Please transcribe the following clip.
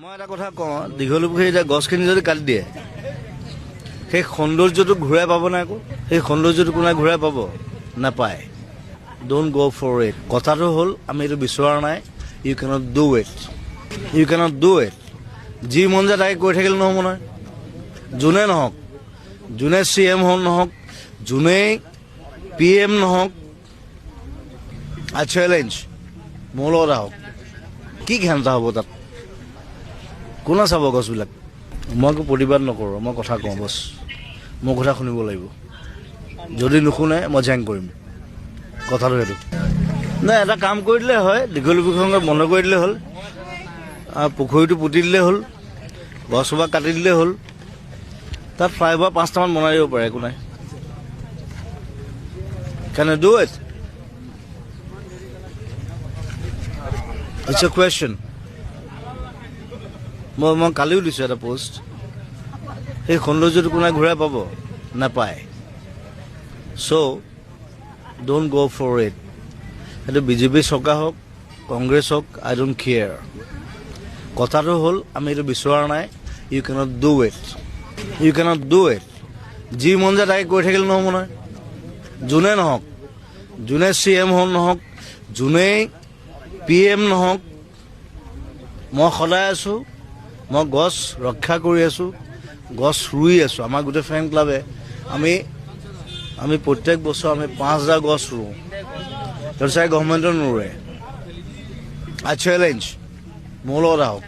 মই এটা কথা কওঁ, দীঘলী পুখুৰী এতিয়া গছখিনি যদি কাটি দিয়ে, সেই সৌন্দৰ্যটো ঘূৰাই পাব নাই আকৌ? সেই সৌন্দৰ্যটো কোনে ঘূৰাই পাব? নাপায়। ডোণ্ট গ' ফৰ ইট। কথাটো হ'ল আমি এইটো বিচৰা নাই। You can't do it. You can't do it. যি মন যায় তাকে কৈ থাকিলে নহ'ব নহয়। যোনে নহওক, যোনে CM নহওক, যোনেই PM নহওক, আই চেলেঞ্জ, মোৰ লগত আহক। কি ঘেণ্টা হ'ব তাত? কোনে চাব গছবিলাক? মই একো প্ৰতিবাদ নকৰোঁ, মই কথা কওঁ বছ। মোৰ কথা শুনিব লাগিব। যদি নুশুনে মই জেং কৰিম। কথাটো সেইটো নাই। এটা কাম কৰি দিলে হয়, দীঘলী পুখুৰীখন বন্ধ কৰি দিলে হ'ল, পুখুৰীটো পুতি দিলে হ'ল, গছসোপা কাটি দিলে হ'ল, তাত ফ্লাইঅভাৰ 5টামান বনাই দিব পাৰে, একো নাই। Can you do it? It's a question. মই কালিও দিছোঁ এটা পোষ্ট। সেই সৌন্দৰ্যটো কোনে ঘূৰাই পাব? নাপায়। চ' ডোণ্ট গ' ফৰ ইট। সেইটো BJP চৰকাৰ হওক, কংগ্ৰেছ হওক, আই ডোণ্ট কেয়াৰ। কথাটো হ'ল আমি এইটো বিচৰা নাই। You can't do it. You can't do it. যি মন যায় তাকে কৈ থাকিলে নহ'ব নহয়। যোনে নহওক, যোনে CM নহওক, যোনেই PM নহওক, মই সদায় আছোঁ। মই গছ ৰক্ষা কৰি আছোঁ, গছ ৰুই আছোঁ। আমাৰ গোটেই ফ্ৰেণ্ড ক্লাবে আমি প্ৰত্যেক বছৰ আমি 5,000 গছ ৰুওঁ। সেইটো চাই গভৰ্ণমেণ্টে নোৰোৱে। আই চেলেঞ্জ, মোৰ লগত আহক।